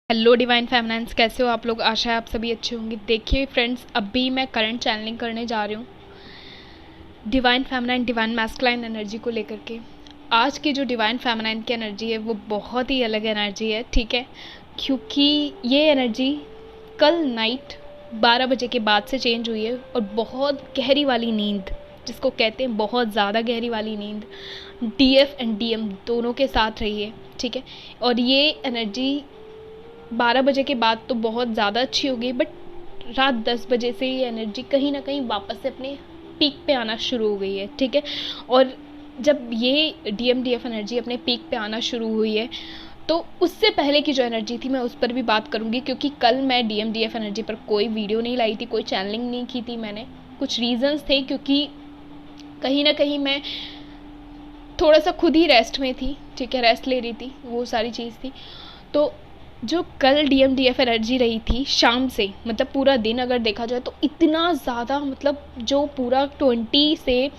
Hello divine फेमिनाइन्स, कैसे हो आप लोग। आशा है आप सभी अच्छे होंगे। देखिए फ्रेंड्स, अभी मैं करंट चैनलिंग करने जा रही हूँ divine feminine divine masculine energy को लेकर के। आज की जो डिवाइन फेमिनाइन की एनर्जी है वो बहुत ही अलग एनर्जी है, ठीक है, क्योंकि ये एनर्जी कल नाइट 12 बजे के बाद से चेंज हुई है और बहुत गहरी वाली नींद, जिसको कहते हैं बहुत ज़्यादा गहरी वाली नींद, डीएफ एंड डीएम दोनों के साथ रही है, ठीक है। और ये एनर्जी 12 बजे के बाद तो बहुत ज़्यादा अच्छी हो गई, बट रात 10 बजे से ये एनर्जी कहीं ना कहीं वापस से अपने पीक पे आना शुरू हो गई है, ठीक है। और जब ये डीएमडीएफ एनर्जी अपने पीक पे आना शुरू हुई है तो उससे पहले की जो एनर्जी थी मैं उस पर भी बात करूँगी, क्योंकि कल मैं डीएमडीएफ एनर्जी पर कोई वीडियो नहीं लाई थी, कोई चैनलिंग नहीं की थी मैंने। कुछ रीजंस थे, क्योंकि कहीं ना कहीं मैं थोड़ा सा खुद ही रेस्ट में थी, ठीक है, रेस्ट ले रही थी, वो सारी चीज़ थी। तो जो कल डीएमडीएफ एनर्जी रही थी शाम से, मतलब पूरा दिन अगर देखा जाए तो इतना ज़्यादा, मतलब जो पूरा 20 से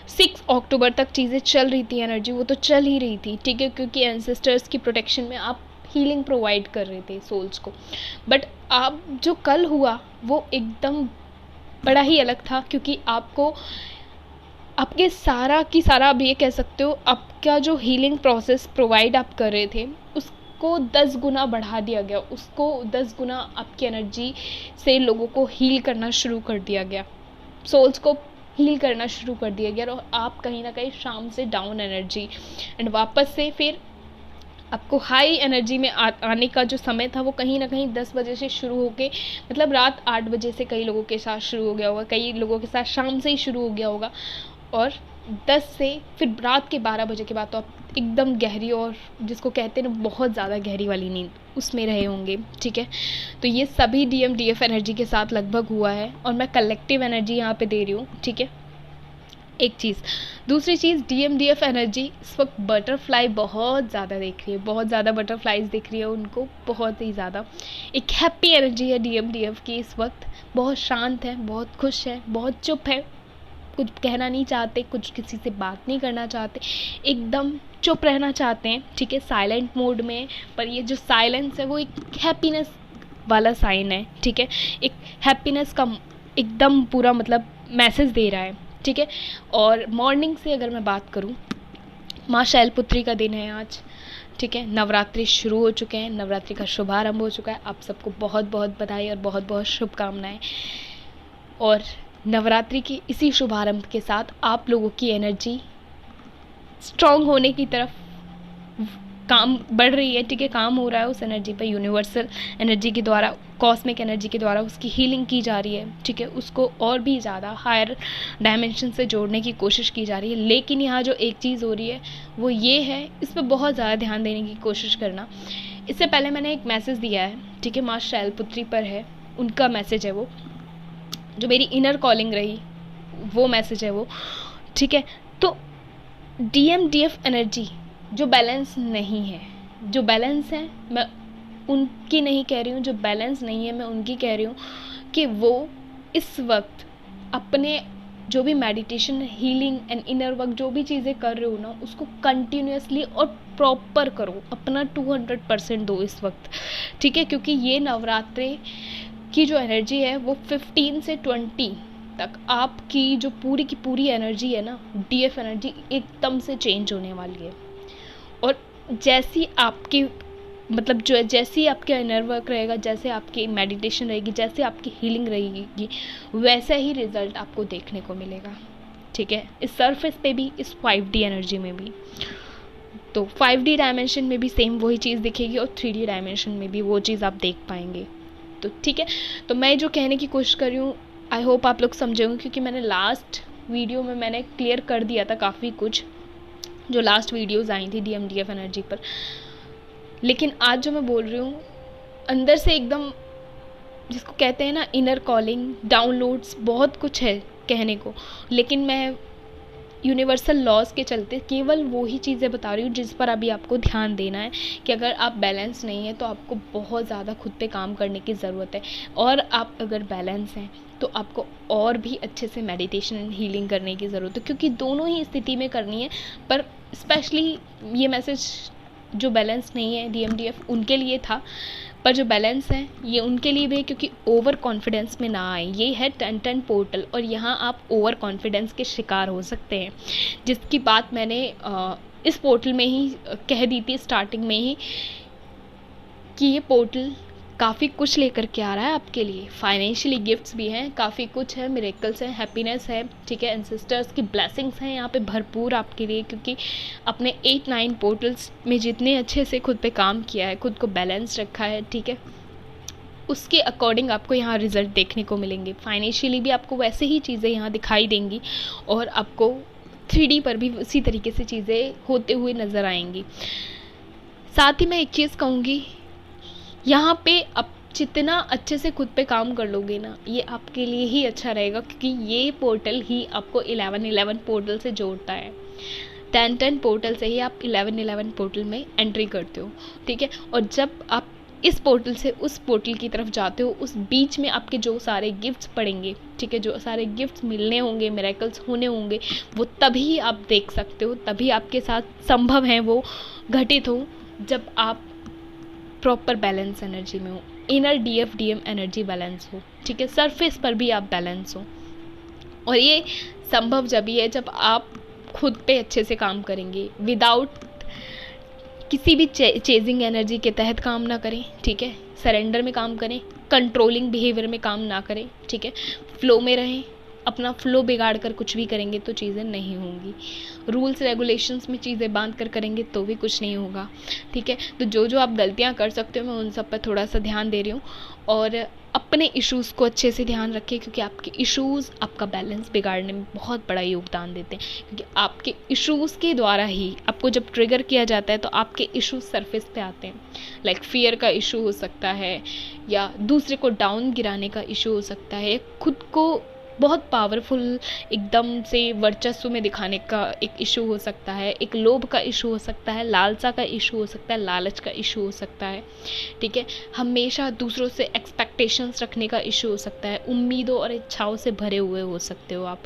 6 अक्टूबर तक चीज़ें चल रही थी, एनर्जी वो तो चल ही रही थी, ठीक है, क्योंकि एंसेस्टर्स की प्रोटेक्शन में आप हीलिंग प्रोवाइड कर रहे थे सोल्स को। बट अब जो कल हुआ वो एकदम बड़ा ही अलग था, क्योंकि आपको आपके सारा की सारा, आप ये कह सकते हो, आपका जो हीलिंग प्रोसेस प्रोवाइड आप कर रहे थे उसको 10 गुना बढ़ा दिया गया, उसको 10 गुना आपकी एनर्जी से लोगों को हील करना शुरू कर दिया गया, सोल्स को हील करना शुरू कर दिया गया। और आप कहीं ना कहीं शाम से डाउन एनर्जी एंड वापस से फिर आपको हाई एनर्जी में आने का जो समय था वो कहीं ना कहीं 10 बजे से शुरू होके, मतलब रात 8 बजे से कई लोगों के साथ शुरू हो गया होगा, कई लोगों के साथ शाम से ही शुरू हो गया होगा, और 10 से फिर रात के 12 बजे के बाद तो आप एकदम गहरी, और जिसको कहते हैं ना बहुत ज़्यादा गहरी वाली नींद, उसमें रहे होंगे, ठीक है। तो ये सभी डीएमडीएफ एनर्जी के साथ लगभग हुआ है, और मैं कलेक्टिव एनर्जी यहाँ पे दे रही हूँ, ठीक है, एक चीज़। दूसरी चीज़, डीएमडीएफ एनर्जी इस वक्त बटरफ्लाई बहुत ज़्यादा देख रही है, बहुत ज़्यादा बटरफ्लाइज दिख रही है उनको, बहुत ही ज़्यादा। एक हैप्पी एनर्जी है डीएमडीएफ की इस वक्त, बहुत शांत है, बहुत खुश है, बहुत चुप है, कुछ कहना नहीं चाहते, कुछ किसी से बात नहीं करना चाहते, एकदम चुप रहना चाहते हैं, ठीक है, साइलेंट मोड में। पर ये जो साइलेंस है वो एक हैप्पीनेस वाला साइन है, ठीक है, एक हैप्पीनेस का एकदम पूरा मतलब मैसेज दे रहा है, ठीक है। और मॉर्निंग से अगर मैं बात करूं, माँ शैलपुत्री का दिन है आज, ठीक है, नवरात्रि शुरू हो चुके हैं, नवरात्रि का शुभारंभ हो चुका है। आप सबको बहुत बहुत बधाई और बहुत बहुत शुभकामनाएं। और नवरात्रि की इसी शुभारंभ के साथ आप लोगों की एनर्जी स्ट्रॉन्ग होने की तरफ काम बढ़ रही है, ठीक है, काम हो रहा है उस एनर्जी पर, यूनिवर्सल एनर्जी के द्वारा, कॉस्मिक एनर्जी के द्वारा उसकी हीलिंग की जा रही है, ठीक है, उसको और भी ज़्यादा हायर डायमेंशन से जोड़ने की कोशिश की जा रही है। लेकिन यहाँ जो एक चीज़ हो रही है वो ये है, इस पर बहुत ज़्यादा ध्यान देने की कोशिश करना। इससे पहले मैंने एक मैसेज दिया है, ठीक है, माँ शैलपुत्री पर है, उनका मैसेज है वो, जो मेरी इनर कॉलिंग रही वो मैसेज है वो, ठीक है। तो डीएमडीएफ एनर्जी जो बैलेंस नहीं है, जो बैलेंस है मैं उनकी नहीं कह रही हूँ, जो बैलेंस नहीं है मैं उनकी कह रही हूँ, कि वो इस वक्त अपने जो भी meditation, healing and inner work जो भी चीज़ें कर रहे हो ना, उसको कंटिन्यूसली और प्रॉपर करो, अपना 200% दो इस वक्त, ठीक है, क्योंकि ये नवरात्रि की जो एनर्जी है वो 15 से 20 तक आपकी जो पूरी की पूरी एनर्जी है ना, डीएफ एनर्जी एकदम से चेंज होने वाली है। और जैसी आपकी मतलब जो जैसी आपका इनर वर्क रहेगा, जैसे आपकी मेडिटेशन रहेगी, जैसे आपकी हीलिंग रहेगी, वैसा ही रिजल्ट आपको देखने को मिलेगा, ठीक है, इस सरफेस पे भी, इस 5D एनर्जी में भी। तो 5D डायमेंशन में भी सेम वही चीज़ दिखेगी, और 3D डायमेंशन में भी वो चीज़ आप देख पाएंगे। तो ठीक है, तो मैं जो कहने की कोशिश कर रही हूँ, आई होप आप लोग समझेंगे, क्योंकि मैंने लास्ट वीडियो में मैंने क्लियर कर दिया था काफ़ी कुछ, जो लास्ट वीडियोस आई थी डीएमडीएफ एनर्जी पर। लेकिन आज जो मैं बोल रही हूँ अंदर से एकदम, जिसको कहते हैं ना इनर कॉलिंग, डाउनलोड्स, बहुत कुछ है कहने को, लेकिन मैं यूनिवर्सल लॉज के चलते केवल वो ही चीज़ें बता रही हूँ जिस पर अभी आपको ध्यान देना है, कि अगर आप बैलेंस नहीं है तो आपको बहुत ज़्यादा खुद पे काम करने की ज़रूरत है, और आप अगर बैलेंस हैं तो आपको और भी अच्छे से मेडिटेशन एंड हीलिंग करने की ज़रूरत है, क्योंकि दोनों ही स्थिति में करनी है। पर स्पेशली ये मैसेज जो बैलेंस नहीं है DMDF उनके लिए था, पर जो बैलेंस है ये उनके लिए भी है, क्योंकि ओवर कॉन्फिडेंस में ना आए। ये है 10-10 पोर्टल और यहाँ आप ओवर कॉन्फिडेंस के शिकार हो सकते हैं, जिसकी बात मैंने इस पोर्टल में ही कह दी थी स्टार्टिंग में ही, कि ये पोर्टल काफ़ी कुछ लेकर के आ रहा है आपके लिए। फाइनेंशियली गिफ्ट्स भी हैं, काफ़ी कुछ है, मिरेकल्स हैं, हैप्पीनेस है, ठीक है, एंसेस्टर्स की ब्लेसिंग्स हैं यहाँ पे भरपूर आपके लिए, क्योंकि अपने 8-9 पोर्टल्स में जितने अच्छे से खुद पे काम किया है, खुद को बैलेंस रखा है, ठीक है, उसके अकॉर्डिंग आपको यहाँ रिजल्ट देखने को मिलेंगे। फाइनेंशियली भी आपको वैसे ही चीज़ें यहाँ दिखाई देंगी और आपको 3D पर भी उसी तरीके से चीज़ें होते हुए नज़र आएंगी। साथ ही मैं एक चीज़ कहूँगी, यहाँ पे आप जितना अच्छे से खुद पे काम कर लोगे ना, ये आपके लिए ही अच्छा रहेगा, क्योंकि ये पोर्टल ही आपको 11-11 पोर्टल से जोड़ता है। 10-10 पोर्टल से ही आप 11-11 पोर्टल में एंट्री करते हो, ठीक है। और जब आप इस पोर्टल से उस पोर्टल की तरफ जाते हो, उस बीच में आपके जो सारे गिफ्ट्स पड़ेंगे, ठीक है, जो सारे गिफ्ट्स मिलने होंगे, मिरेकल्स होने होंगे, वो तभी आप देख सकते हो, तभी आपके साथ संभव है वो घटित हो, जब आप प्रॉपर बैलेंस एनर्जी में हो, इनर DF-DM एनर्जी बैलेंस हो, ठीक है, सरफेस पर भी आप बैलेंस हो। और ये संभव जब ही है जब आप खुद पे अच्छे से काम करेंगे, विदाउट किसी भी चेजिंग एनर्जी के तहत काम ना करें, ठीक है, सरेंडर में काम करें, कंट्रोलिंग बिहेवियर में काम ना करें, ठीक है, फ्लो में रहें। अपना फ्लो बिगाड़ कर कुछ भी करेंगे तो चीज़ें नहीं होंगी। रूल्स रेगुलेशंस में चीज़ें बांध कर करेंगे तो भी कुछ नहीं होगा, ठीक है। तो जो जो आप गलतियां कर सकते हो, मैं उन सब पर थोड़ा सा ध्यान दे रही हूँ, और अपने इश्यूज़ को अच्छे से ध्यान रखें, क्योंकि आपके इश्यूज़ आपका बैलेंस बिगाड़ने में बहुत बड़ा योगदान देते हैं। क्योंकि आपके इश्यूज़ के द्वारा ही आपको जब ट्रिगर किया जाता है तो आपके इश्यूज सरफेस पे आते हैं। लाइक फियर का इशू हो सकता है, या दूसरे को डाउन गिराने का इशू हो सकता है, खुद को बहुत पावरफुल एकदम से वर्चस्व में दिखाने का एक इशू हो सकता है, एक लोभ का इशू हो सकता है, लालसा का इशू हो सकता है, लालच का इशू हो सकता है, ठीक है। हमेशा दूसरों से एक्सपेक्टेशंस रखने का इशू हो सकता है, उम्मीदों और इच्छाओं से भरे हुए हो सकते हो आप।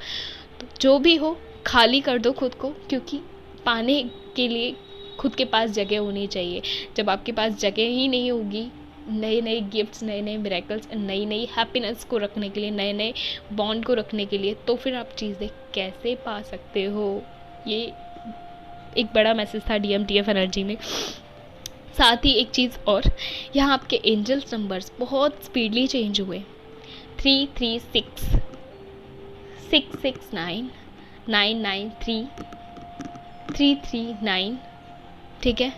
तो जो भी हो, खाली कर दो खुद को, क्योंकि पाने के लिए खुद के पास जगह होनी चाहिए। जब आपके पास जगह ही नहीं होगी, नए नए गिफ्ट्स, नए नए मिरेकल्स, नई नई हैप्पीनेस को रखने के लिए, नए नए बॉन्ड को रखने के लिए, तो फिर आप चीज़ें कैसे पा सकते हो। ये एक बड़ा मैसेज था DMDF एनर्जी में। साथ ही एक चीज़ और, यहाँ आपके एंजल्स नंबर्स बहुत स्पीडली चेंज हुए। 336, 669, 993, 339, ठीक है,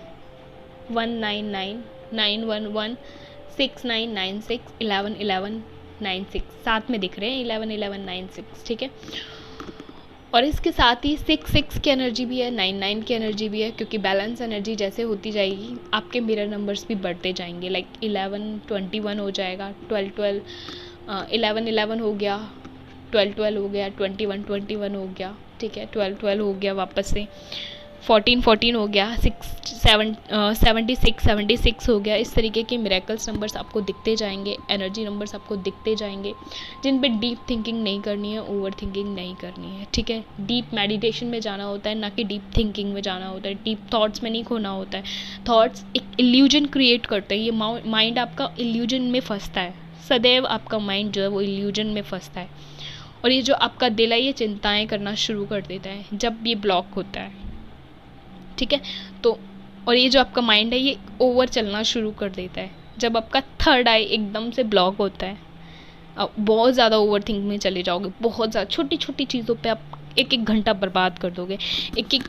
199, 911, 6996, 111196 साथ में दिख रहे हैं, 111196, ठीक है। और इसके साथ ही 66 की एनर्जी भी है, 99 की एनर्जी भी है, क्योंकि बैलेंस एनर्जी जैसे होती जाएगी आपके मिरर नंबर्स भी बढ़ते जाएंगे। लाइक 1121 हो जाएगा, 1212, 1111 हो गया, 1212 हो गया, 2121 हो गया, ठीक है, 1212 हो गया वापस से, 1414 हो गया, 76 हो गया। इस तरीके के मिरेकल्स नंबर्स आपको दिखते जाएंगे, एनर्जी नंबर्स आपको दिखते जाएंगे, जिन पे डीप थिंकिंग नहीं करनी है, ओवर थिंकिंग नहीं करनी है, ठीक है। डीप मेडिटेशन में जाना होता है, ना कि डीप थिंकिंग में जाना होता है। डीप थॉट्स में नहीं खोना होता है। थॉट्स एक इल्यूजन क्रिएट करते हैं। ये माइंड आपका इल्यूजन में फंसता है, सदैव आपका माइंड जो है वो इल्यूजन में फंसता है, और ये जो आपका दिल है ये चिंताएँ करना शुरू कर देता है जब ये ब्लॉक होता है, ठीक है। तो और ये जो आपका माइंड है ये ओवर चलना शुरू कर देता है जब आपका थर्ड आई एकदम से ब्लॉक होता है। अब बहुत ज़्यादा ओवर थिंक में चले जाओगे, बहुत ज़्यादा छोटी छोटी चीज़ों पे आप एक एक घंटा बर्बाद कर दोगे। एक एक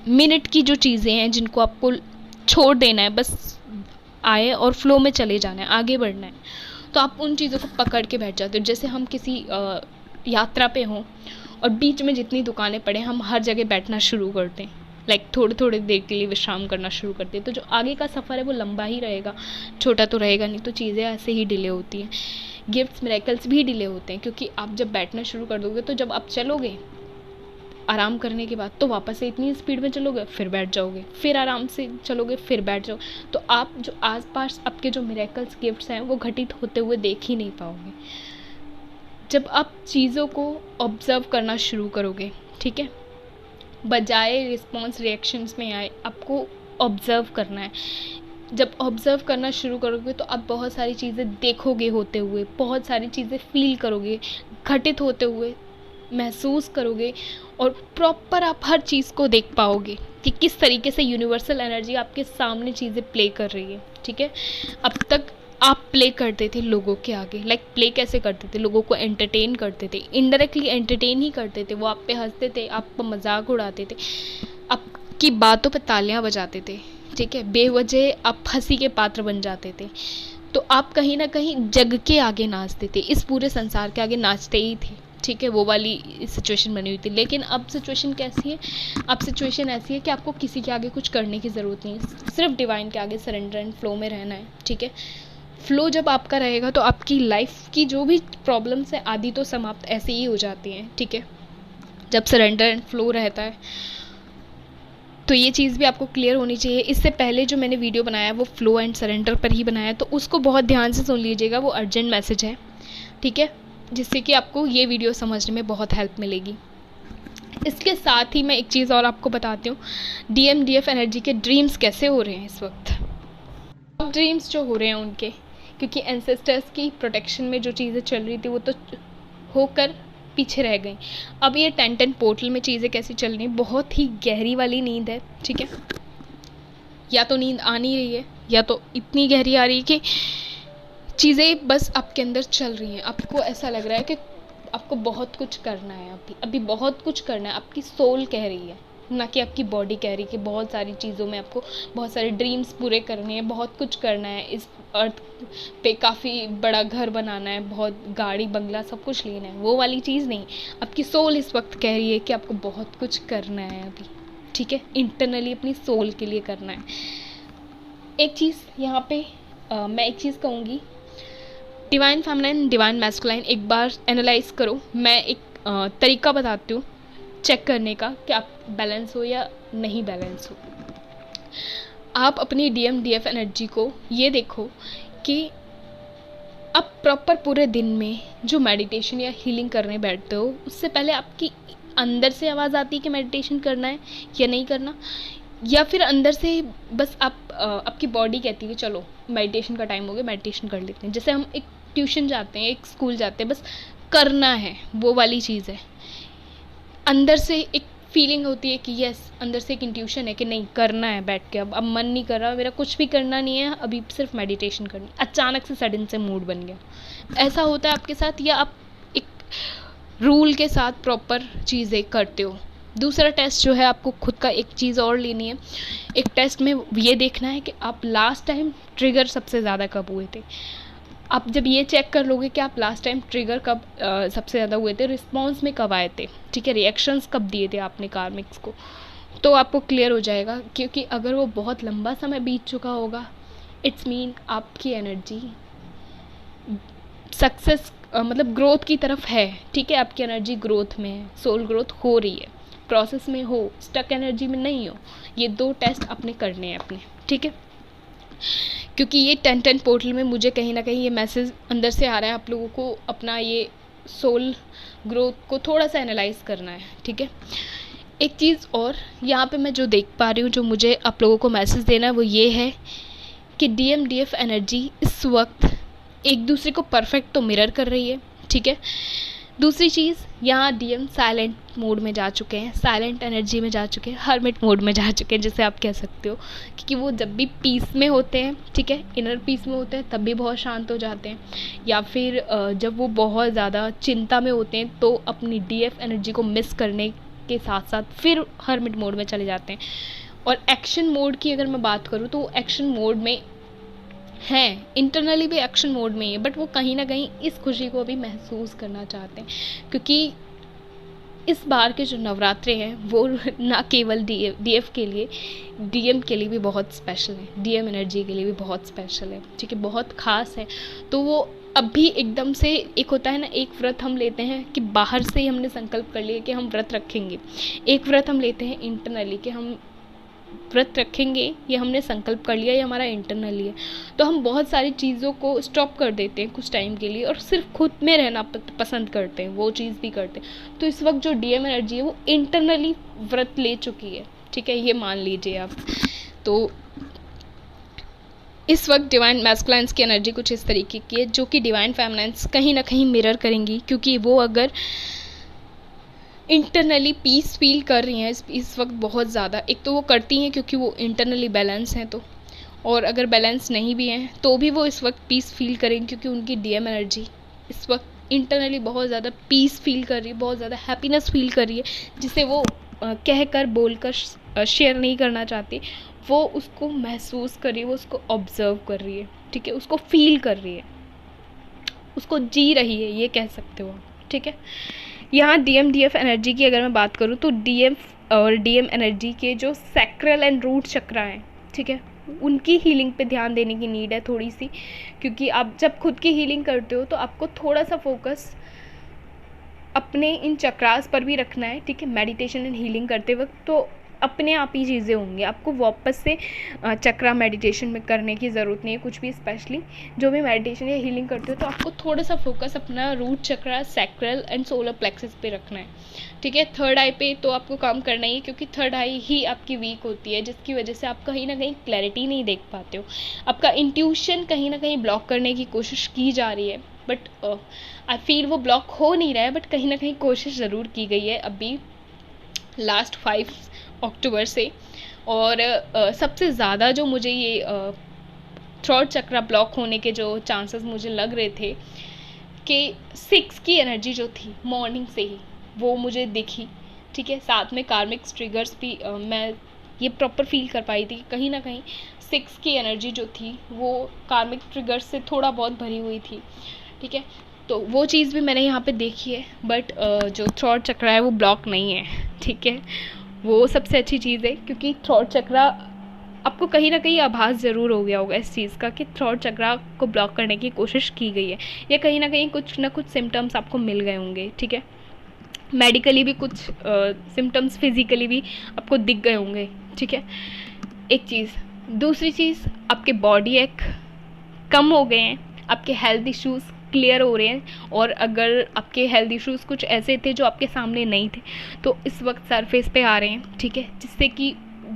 मिनट की जो चीज़ें हैं जिनको आपको छोड़ देना है, बस आए और फ्लो में चले जाना है, आगे बढ़ना है, तो आप उन चीज़ों को पकड़ के बैठ जाते हो। जैसे हम किसी यात्रा पे हों और बीच में जितनी दुकानें पड़े हम हर जगह बैठना शुरू करते हैं, लाइक थोड़ी थोड़ी देर के लिए विश्राम करना शुरू करते हैं, तो जो आगे का सफ़र है वो लंबा ही रहेगा, छोटा तो रहेगा नहीं। तो चीज़ें ऐसे ही डिले होती हैं। गिफ्ट्स मिरेकल्स भी डिले होते हैं, क्योंकि आप जब बैठना शुरू कर दोगे तो जब आप चलोगे आराम करने के बाद तो वापस से इतनी स्पीड में चलोगे, फिर बैठ जाओगे, फिर आराम से चलोगे, फिर बैठ जाओ, तो आप जो आसपास आपके जो मिरेकल्स गिफ्ट्स हैं वो घटित होते हुए देख ही नहीं पाओगे। जब आप चीज़ों को ऑब्जर्व करना शुरू करोगे, ठीक है, बजाय रिस्पॉन्स रिएक्शंस में आए, आपको ऑब्ज़र्व करना है। जब ऑब्ज़र्व करना शुरू करोगे तो आप बहुत सारी चीज़ें देखोगे होते हुए, बहुत सारी चीज़ें फ़ील करोगे, घटित होते हुए महसूस करोगे, और प्रॉपर आप हर चीज़ को देख पाओगे कि किस तरीके से यूनिवर्सल एनर्जी आपके सामने चीज़ें प्ले कर रही है। ठीक है, अब तक आप प्ले करते थे लोगों के आगे, प्ले कैसे करते थे, लोगों को एंटरटेन करते थे, इनडायरेक्टली एंटरटेन ही करते थे। वो आप पे हंसते थे, आपका मजाक उड़ाते थे, आपकी बातों पे तालियां बजाते थे। ठीक है, बेवजह आप हंसी के पात्र बन जाते थे। तो आप कहीं ना कहीं जग के आगे नाचते थे, इस पूरे संसार के आगे नाचते ही थे। ठीक है, वो वाली सिचुएशन बनी हुई थी। लेकिन अब सिचुएशन कैसी है, अब सिचुएशन ऐसी है कि आपको किसी के आगे कुछ करने की ज़रूरत नहीं है, सिर्फ डिवाइन के आगे सरेंडर एंड फ्लो में रहना है। ठीक है, फ्लो जब आपका रहेगा तो आपकी लाइफ की जो भी प्रॉब्लम्स है आदि तो समाप्त ऐसे ही हो जाती हैं। ठीक है, जब सरेंडर एंड फ्लो रहता है। तो ये चीज़ भी आपको क्लियर होनी चाहिए। इससे पहले जो मैंने वीडियो बनाया वो फ्लो एंड सरेंडर पर ही बनाया है, तो उसको बहुत ध्यान से सुन लीजिएगा, वो अर्जेंट मैसेज है। ठीक है, जिससे कि आपको ये वीडियो समझने में बहुत हेल्प मिलेगी। इसके साथ ही मैं एक चीज़ और आपको बताती हूँ, DMDF एनर्जी के ड्रीम्स कैसे हो रहे हैं इस वक्त। ड्रीम्स जो हो रहे हैं उनके, क्योंकि एंसेस्टर्स की प्रोटेक्शन में जो चीज़ें चल रही थी वो तो होकर पीछे रह गई। अब ये 10-10 पोर्टल में चीज़ें कैसी चल रही हैं, बहुत ही गहरी वाली नींद है। ठीक है, या तो नींद आ नहीं रही है या तो इतनी गहरी आ रही है कि चीज़ें बस आपके अंदर चल रही हैं। आपको ऐसा लग रहा है कि आपको बहुत कुछ करना है, अभी बहुत कुछ करना है। आपकी सोल कह रही है, ना कि आपकी बॉडी कह रही है कि बहुत सारी चीज़ों में आपको बहुत सारे ड्रीम्स पूरे करने हैं, बहुत कुछ करना है, इस अर्थ पे काफ़ी बड़ा घर बनाना है, बहुत गाड़ी बंगला सब कुछ लेना है। वो वाली चीज़ नहीं, आपकी सोल इस वक्त कह रही है कि आपको बहुत कुछ करना है अभी। ठीक है, इंटरनली अपनी सोल के लिए करना है। एक चीज़ यहाँ पे मैं एक चीज़ कहूँगी, डिवाइन फेमिनाइन डिवाइन मैस्कुलाइन एक बार एनालाइज करो। मैं एक तरीका बताती हूँ चेक करने का कि आप बैलेंस हो या नहीं बैलेंस हो। आप अपनी DMDF एनर्जी को ये देखो कि आप प्रॉपर पूरे दिन में जो मेडिटेशन या हीलिंग करने बैठते हो, उससे पहले आपकी अंदर से आवाज़ आती है कि मेडिटेशन करना है या नहीं करना, या फिर अंदर से बस आपकी बॉडी कहती है चलो मेडिटेशन का टाइम हो गया, मेडिटेशन कर लेते हैं। जैसे हम एक ट्यूशन जाते हैं, एक स्कूल जाते हैं, बस करना है, वो वाली चीज़ है। अंदर से एक फीलिंग होती है कि यस, अंदर से एक इंट्यूशन है कि नहीं करना है बैठ के, अब मन नहीं कर रहा, मेरा कुछ भी करना नहीं है, अभी सिर्फ मेडिटेशन करनी। अचानक से सडन से मूड बन गया, ऐसा होता है आपके साथ, या आप एक रूल के साथ प्रॉपर चीज़ें करते हो। दूसरा टेस्ट जो है, आपको खुद का एक चीज़ और लेनी है। एक टेस्ट में ये देखना है कि आप लास्ट टाइम ट्रिगर सबसे ज़्यादा कब हुए थे। आप जब ये चेक कर लोगे कि आप लास्ट टाइम ट्रिगर कब सबसे ज़्यादा हुए थे, रिस्पॉन्स में कब आए थे, ठीक है, रिएक्शंस कब दिए थे आपने कार्मिक्स को, तो आपको क्लियर हो जाएगा। क्योंकि अगर वो बहुत लंबा समय बीत चुका होगा, इट्स मीन आपकी एनर्जी सक्सेस मतलब ग्रोथ की तरफ है। ठीक है, आपकी एनर्जी ग्रोथ में है, सोल ग्रोथ हो रही है, प्रोसेस में हो, स्टक एनर्जी में नहीं हो। ये 2 टेस्ट आपने करने हैं अपने। ठीक है, क्योंकि ये 10-10 पोर्टल में मुझे कहीं ना कहीं ये मैसेज अंदर से आ रहा है, आप लोगों को अपना ये सोल ग्रोथ को थोड़ा सा एनालाइज करना है। ठीक है, एक चीज़ और यहाँ पे मैं जो देख पा रही हूँ, जो मुझे आप लोगों को मैसेज देना है, वो ये है कि DMDF एनर्जी इस वक्त एक दूसरे को परफेक्ट तो मिरर कर रही है। ठीक है, दूसरी चीज़, यहाँ DM साइलेंट मोड में जा चुके हैं, साइलेंट एनर्जी में जा चुके हैं, हर्मिट मोड में जा चुके हैं, जिसे आप कह सकते हो। क्योंकि वो जब भी पीस में होते हैं, ठीक है, इनर पीस में होते हैं, तब भी बहुत शांत हो जाते हैं, या फिर जब वो बहुत ज़्यादा चिंता में होते हैं तो अपनी DF एनर्जी को मिस करने के साथ साथ फिर हर्मिट मोड में चले जाते हैं। और एक्शन मोड की अगर मैं बात करूँ तो एक्शन मोड में हैं, इंटरनली भी एक्शन मोड में ही है, बट वो कहीं ना कहीं इस खुशी को भी महसूस करना चाहते हैं। क्योंकि इस बार के जो नवरात्रे हैं वो ना केवल DF के लिए, DM के लिए भी बहुत स्पेशल है, DM एनर्जी के लिए भी बहुत स्पेशल है। ठीक है, बहुत ख़ास है। तो वो अभी एकदम से, एक होता है ना, एक व्रत हम लेते हैं कि बाहर से ही हमने संकल्प कर लिया कि हम व्रत रखेंगे, एक व्रत हम लेते हैं इंटरनली कि हम व्रत रखेंगे, ये हमने संकल्प कर लिया, ये हमारा इंटरनली है। तो हम बहुत सारी चीज़ों को स्टॉप कर देते हैं कुछ टाइम के लिए और सिर्फ खुद में रहना पसंद करते हैं, वो चीज़ भी करते हैं। तो इस वक्त जो DM एनर्जी है वो इंटरनली व्रत ले चुकी है। ठीक है, ये मान लीजिए आप। तो इस वक्त डिवाइन मैस्कुलाइन्स की एनर्जी कुछ इस तरीके की है जो कि डिवाइन फेमिनाइन्स कहीं ना कहीं मिरर करेंगी, क्योंकि वो अगर इंटरनली पीस फील कर रही हैं इस वक्त बहुत ज़्यादा, एक तो वो करती हैं क्योंकि वो इंटरनली बैलेंस हैं, तो और अगर बैलेंस नहीं भी हैं तो भी वो इस वक्त पीस फील करेंगे, क्योंकि उनकी डीएम एनर्जी इस वक्त इंटरनली बहुत ज़्यादा पीस फील कर रही है, बहुत ज़्यादा हैप्पीनेस फील कर रही है, जिसे वो कह कर बोल कर शेयर नहीं करना चाहती। वो उसको महसूस कर रही है, वो उसको ऑब्जर्व कर रही है, ठीक है, उसको फील कर रही है, उसको जी रही है, ये कह सकते हो, ठीक है। यहाँ डीएम डीएफ एनर्जी की अगर मैं बात करूँ तो डीएफ और डीएम एनर्जी के जो सैक्रल एंड रूट चक्र हैं, ठीक है, उनकी हीलिंग पे ध्यान देने की नीड है थोड़ी सी, क्योंकि आप जब खुद की हीलिंग करते हो तो आपको थोड़ा सा फोकस अपने इन चक्रास पर भी रखना है, ठीक है। मेडिटेशन एंड हीलिंग करते वक्त तो अपने आप ही चीज़ें होंगी, आपको वापस से चक्रा मेडिटेशन में करने की ज़रूरत नहीं है कुछ भी। स्पेशली जो भी मेडिटेशन या हीलिंग करते हो तो आपको थोड़ा सा फोकस अपना root chakra, sacral and solar plexus पे रखना है, ठीक है। थर्ड आई पे तो आपको काम करना ही है, क्योंकि थर्ड आई ही आपकी वीक होती है, जिसकी वजह से आप कहीं ना कहीं क्लैरिटी नहीं देख पाते हो, आपका इंट्यूशन कहीं ना कहीं ब्लॉक करने की कोशिश की जा रही है, बट आई फील वो ब्लॉक हो नहीं रहा है, बट कहीं ना कहीं कोशिश ज़रूर की गई है अभी लास्ट 5 अक्टूबर से। और सबसे ज़्यादा जो मुझे ये थ्रोट चक्रा ब्लॉक होने के जो चांसेस मुझे लग रहे थे कि 6 की एनर्जी जो थी मॉर्निंग से ही वो मुझे दिखी, ठीक है। साथ में कार्मिक ट्रिगर्स भी मैं ये प्रॉपर फील कर पाई थी कि कहीं ना कहीं 6 की एनर्जी जो थी वो कार्मिक ट्रिगर्स से थोड़ा बहुत भरी हुई थी, ठीक है। तो वो चीज़ भी मैंने यहाँ पे देखी है, बट जो थ्रोट चक्रा है वो ब्लॉक नहीं है, ठीक है। वो सबसे अच्छी चीज़ है, क्योंकि थ्रोट चक्रा आपको कहीं ना कहीं आभास ज़रूर हो गया होगा इस चीज़ का कि थ्रोट चक्रा को ब्लॉक करने की कोशिश की गई है, या कहीं ना कहीं कुछ ना कुछ सिम्टम्स आपको मिल गए होंगे, ठीक है। मेडिकली भी कुछ सिम्टम्स, फिजिकली भी आपको दिख गए होंगे, ठीक है। एक चीज़, दूसरी चीज़, आपके बॉडी एक कम हो गए हैं, आपके हेल्थ इश्यूज़ क्लियर हो रहे हैं, और अगर आपके हेल्थ इश्यूज़ कुछ ऐसे थे जो आपके सामने नहीं थे तो इस वक्त सरफेस पे आ रहे हैं, ठीक है, जिससे कि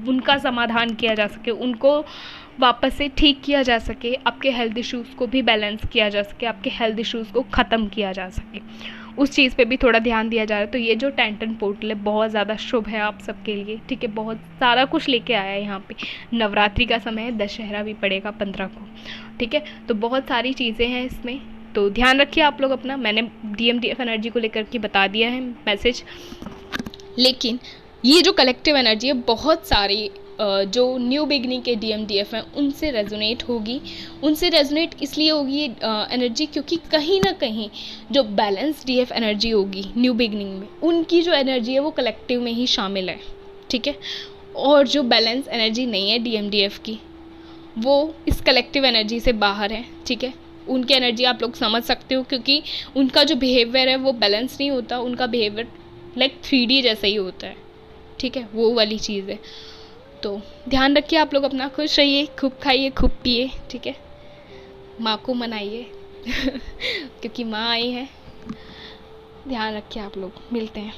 उनका समाधान किया जा सके, उनको वापस से ठीक किया जा सके, आपके हेल्थ इश्यूज़ को भी बैलेंस किया जा सके, आपके हेल्थ इश्यूज़ को ख़त्म किया जा सके, उस चीज़ पे भी थोड़ा ध्यान दिया जा रहा है। तो ये जो टेंटन पोर्टल है बहुत ज़्यादा शुभ है आप सबके लिए, ठीक है, बहुत सारा कुछ लेके आया है यहाँ पे। नवरात्रि का समय है, दशहरा भी पड़ेगा 15 को, ठीक है, तो बहुत सारी चीज़ें हैं इसमें, तो ध्यान रखिए आप लोग अपना। मैंने DMDF एनर्जी को लेकर के बता दिया है मैसेज, लेकिन ये जो कलेक्टिव एनर्जी है बहुत सारी जो न्यू बिगनिंग के DMDF हैं उनसे रेजोनेट होगी, उनसे रेजोनेट इसलिए होगी ये एनर्जी क्योंकि कहीं ना कहीं जो बैलेंस DF एनर्जी होगी न्यू बिगनिंग में, उनकी जो एनर्जी है वो कलेक्टिव में ही शामिल है, ठीक है। और जो बैलेंस एनर्जी नहीं है DMDF की वो इस कलेक्टिव एनर्जी से बाहर है, ठीक है। उनकी एनर्जी आप लोग समझ सकते हो, क्योंकि उनका जो बिहेवियर है वो बैलेंस नहीं होता, उनका बिहेवियर लाइक 3D जैसा ही होता है, ठीक है, वो वाली चीज़ है। तो ध्यान रखिए आप लोग अपना, खुश रहिए, खूब खाइए, खूब पिए, ठीक है, माँ को मनाइए क्योंकि माँ आई है। ध्यान रखिए आप लोग, मिलते हैं।